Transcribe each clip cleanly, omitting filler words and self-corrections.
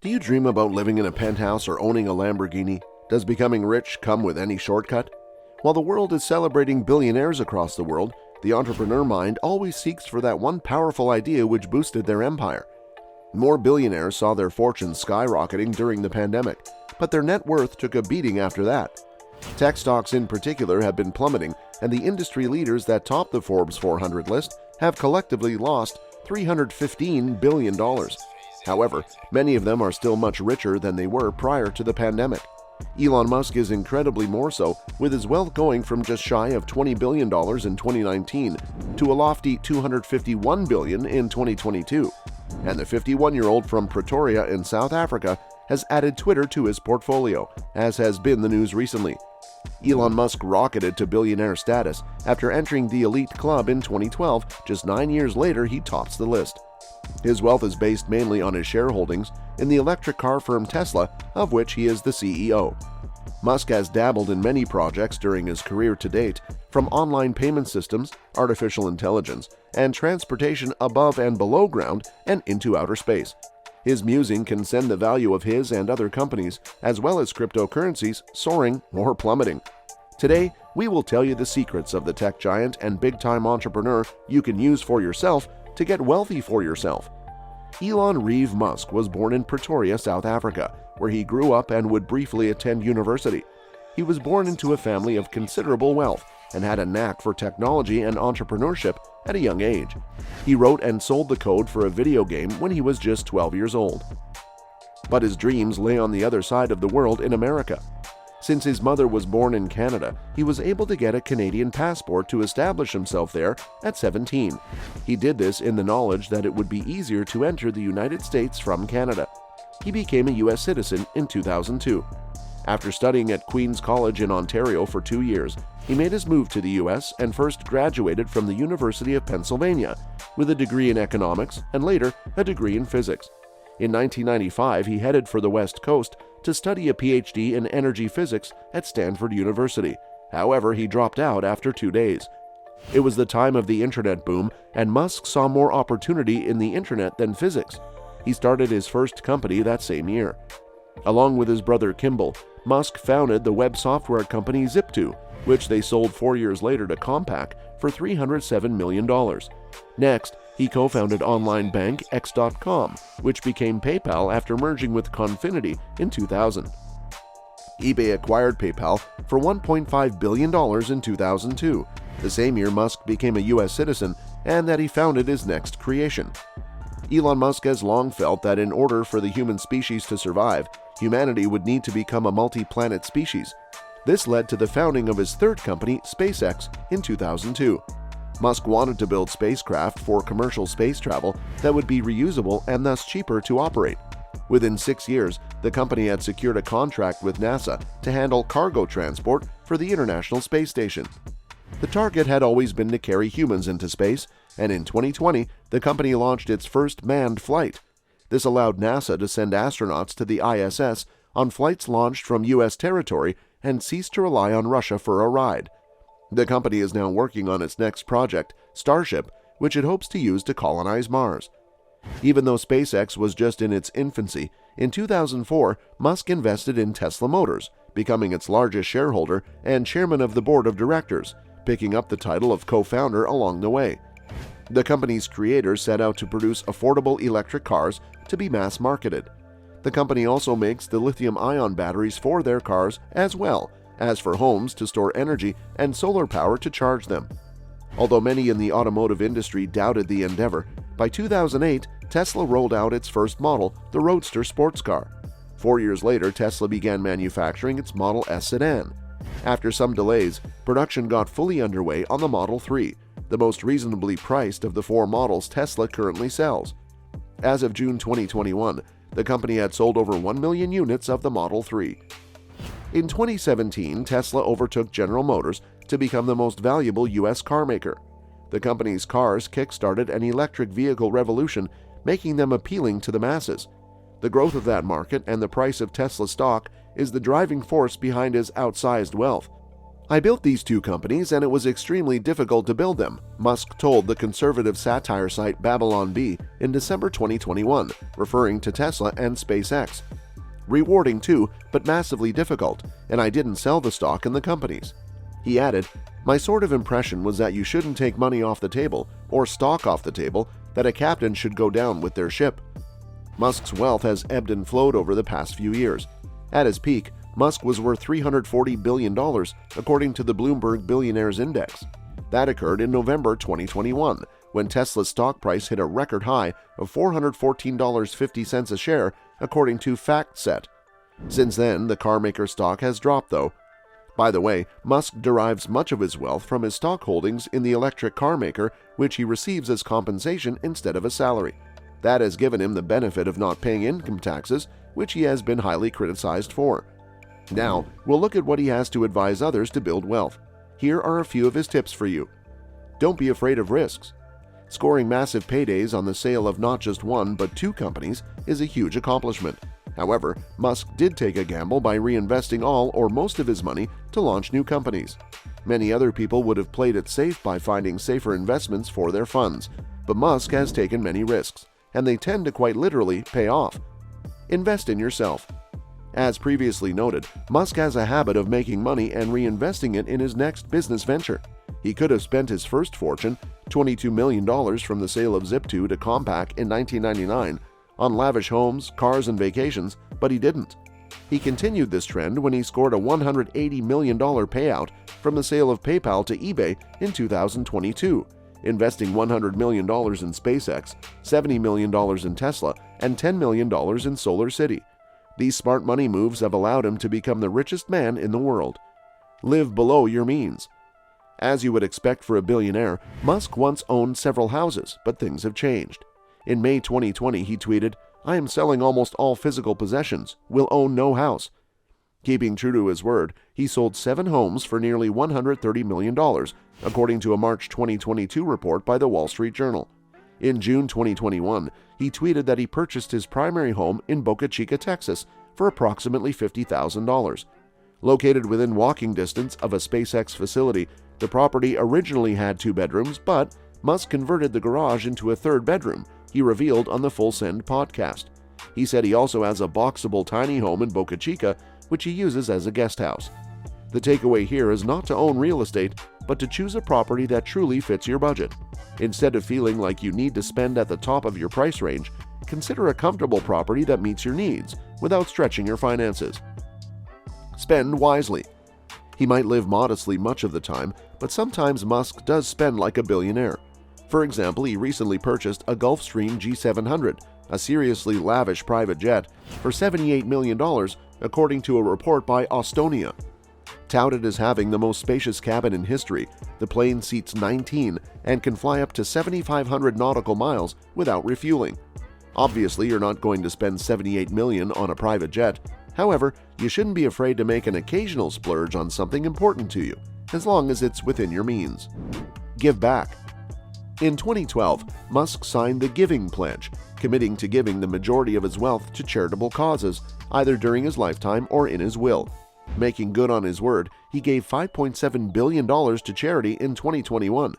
Do you dream about living in a penthouse or owning a Lamborghini? Does becoming rich come with any shortcut? While the world is celebrating billionaires across the world, the entrepreneur mind always seeks for that one powerful idea which boosted their empire. More billionaires saw their fortunes skyrocketing during the pandemic, but their net worth took a beating after that. Tech stocks in particular have been plummeting, and the industry leaders that top the Forbes 400 list have collectively lost $315 billion. However, many of them are still much richer than they were prior to the pandemic. Elon Musk is incredibly more so, with his wealth going from just shy of $20 billion in 2019 to a lofty $251 billion in 2022. And the 51-year-old from Pretoria in South Africa has added Twitter to his portfolio, as has been the news recently. Elon Musk rocketed to billionaire status after entering the elite club in 2012. Just 9 years later, he tops the list. His wealth is based mainly on his shareholdings in the electric car firm Tesla, of which he is the CEO. Musk has dabbled in many projects during his career to date, from online payment systems, artificial intelligence, and transportation above and below ground and into outer space. His musing can send the value of his and other companies, as well as cryptocurrencies, soaring or plummeting. Today, we will tell you the secrets of the tech giant and big-time entrepreneur you can use for yourself to get wealthy for yourself. Elon Reeve Musk was born in Pretoria, South Africa, where he grew up and would briefly attend university. He was born into a family of considerable wealth and had a knack for technology and entrepreneurship at a young age. He wrote and sold the code for a video game when he was just 12 years old. But his dreams lay on the other side of the world in America. Since his mother was born in Canada, he was able to get a Canadian passport to establish himself there at 17. He did this in the knowledge that it would be easier to enter the United States from Canada. He became a U.S. citizen in 2002. After studying at Queen's College in Ontario for 2 years, he made his move to the U.S. and first graduated from the University of Pennsylvania with a degree in economics and later a degree in physics. In 1995, he headed for the West Coast to study a PhD in energy physics at Stanford University. However, he dropped out after 2 days. It was the time of the internet boom, and Musk saw more opportunity in the internet than physics. He started his first company that same year. Along with his brother Kimball, Musk founded the web software company Zip2, which they sold 4 years later to Compaq for $307 million. Next, he co-founded online bank X.com, which became PayPal after merging with Confinity in 2000. eBay acquired PayPal for $1.5 billion in 2002, the same year Musk became a U.S. citizen and that he founded his next creation. Elon Musk has long felt that in order for the human species to survive, humanity would need to become a multi-planet species. This led to the founding of his third company, SpaceX, in 2002. Musk wanted to build spacecraft for commercial space travel that would be reusable and thus cheaper to operate. Within 6 years, the company had secured a contract with NASA to handle cargo transport for the International Space Station. The target had always been to carry humans into space, and in 2020, the company launched its first manned flight. This allowed NASA to send astronauts to the ISS on flights launched from U.S. territory and cease to rely on Russia for a ride. The company is now working on its next project, Starship, which it hopes to use to colonize Mars. Even though SpaceX was just in its infancy, in 2004, Musk invested in Tesla Motors, becoming its largest shareholder and chairman of the board of directors, picking up the title of co-founder along the way. The company's creators set out to produce affordable electric cars to be mass-marketed. The company also makes the lithium-ion batteries for their cars as well as for homes to store energy and solar power to charge them. Although many in the automotive industry doubted the endeavor, by 2008, Tesla rolled out its first model, the Roadster sports car. 4 years later, Tesla began manufacturing its Model S sedan. After some delays, production got fully underway on the Model 3, the most reasonably priced of the 4 models Tesla currently sells. As of June 2021, the company had sold over 1 million units of the Model 3. In 2017, Tesla overtook General Motors to become the most valuable U.S. car maker. The company's cars kick-started an electric vehicle revolution, making them appealing to the masses. The growth of that market and the price of Tesla stock is the driving force behind his outsized wealth. "I built these two companies and it was extremely difficult to build them," Musk told the conservative satire site Babylon Bee in December 2021, referring to Tesla and SpaceX. "Rewarding too, but massively difficult, and I didn't sell the stock in the companies." He added, "My sort of impression was that you shouldn't take money off the table, or stock off the table, that a captain should go down with their ship." Musk's wealth has ebbed and flowed over the past few years. At his peak, Musk was worth $340 billion, according to the Bloomberg Billionaires Index. That occurred in November 2021, when Tesla's stock price hit a record high of $414.50 a share, according to FactSet. Since then, the carmaker stock has dropped, though. By the way, Musk derives much of his wealth from his stock holdings in the electric car maker, which he receives as compensation instead of a salary. That has given him the benefit of not paying income taxes, which he has been highly criticized for. Now, we'll look at what he has to advise others to build wealth. Here are a few of his tips for you. Don't be afraid of risks. Scoring massive paydays on the sale of not just one but two companies is a huge accomplishment. However, Musk did take a gamble by reinvesting all or most of his money to launch new companies. Many other people would have played it safe by finding safer investments for their funds, but Musk has taken many risks, and they tend to quite literally pay off. Invest in yourself. As previously noted, Musk has a habit of making money and reinvesting it in his next business venture. He could have spent his first fortune, $22 million from the sale of Zip2 to Compaq in 1999, on lavish homes, cars, and vacations, but he didn't. He continued this trend when he scored a $180 million payout from the sale of PayPal to eBay in 2022, investing $100 million in SpaceX, $70 million in Tesla, and $10 million in Solar City. These smart money moves have allowed him to become the richest man in the world. Live below your means. As you would expect for a billionaire, Musk once owned several houses, but things have changed. In May 2020, he tweeted, "I am selling almost all physical possessions, will own no house." Keeping true to his word, he sold 7 homes for nearly $130 million, according to a March 2022 report by the Wall Street Journal. In June 2021, he tweeted that he purchased his primary home in Boca Chica, Texas, for approximately $50,000. Located within walking distance of a SpaceX facility, the property originally had 2 bedrooms, but Musk converted the garage into a 3rd bedroom, he revealed on the Full Send podcast. He said he also has a boxable tiny home in Boca Chica, which he uses as a guest house. The takeaway here is not to own real estate, but to choose a property that truly fits your budget. Instead of feeling like you need to spend at the top of your price range, consider a comfortable property that meets your needs without stretching your finances. Spend wisely. He might live modestly much of the time, but sometimes Musk does spend like a billionaire. For example, he recently purchased a Gulfstream G700, a seriously lavish private jet, for $78 million, according to a report by Austonia. Touted as having the most spacious cabin in history, the plane seats 19 and can fly up to 7,500 nautical miles without refueling. Obviously, you're not going to spend $78 million on a private jet. However, you shouldn't be afraid to make an occasional splurge on something important to you, as long as it's within your means. Give back. In 2012, Musk signed the Giving Pledge, committing to giving the majority of his wealth to charitable causes, either during his lifetime or in his will. Making good on his word, he gave $5.7 billion to charity in 2021.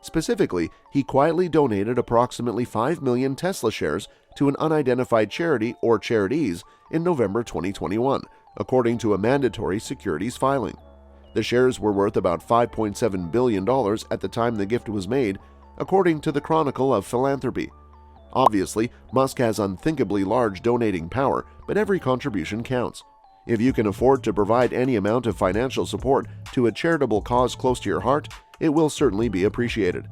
Specifically, he quietly donated approximately 5 million Tesla shares to an unidentified charity or charities in November 2021, according to a mandatory securities filing. The shares were worth about $5.7 billion at the time the gift was made, according to the Chronicle of Philanthropy. Obviously, Musk has unthinkably large donating power, but every contribution counts. If you can afford to provide any amount of financial support to a charitable cause close to your heart, it will certainly be appreciated.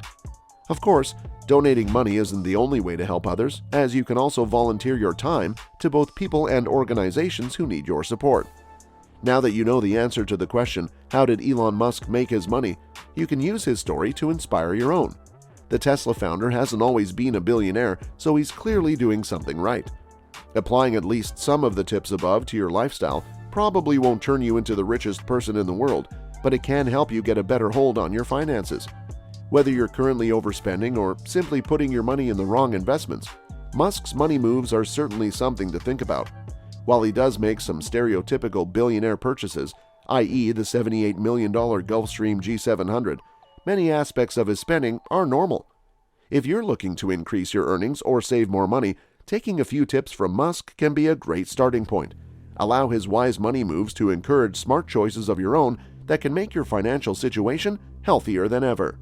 Of course, donating money isn't the only way to help others, as you can also volunteer your time to both people and organizations who need your support. Now that you know the answer to the question, how did Elon Musk make his money, you can use his story to inspire your own. The Tesla founder hasn't always been a billionaire, so he's clearly doing something right. Applying at least some of the tips above to your lifestyle probably won't turn you into the richest person in the world, but it can help you get a better hold on your finances. Whether you're currently overspending or simply putting your money in the wrong investments, Musk's money moves are certainly something to think about. While he does make some stereotypical billionaire purchases, i.e. the $78 million Gulfstream G700, many aspects of his spending are normal. If you're looking to increase your earnings or save more money, taking a few tips from Musk can be a great starting point. Allow his wise money moves to encourage smart choices of your own that can make your financial situation healthier than ever.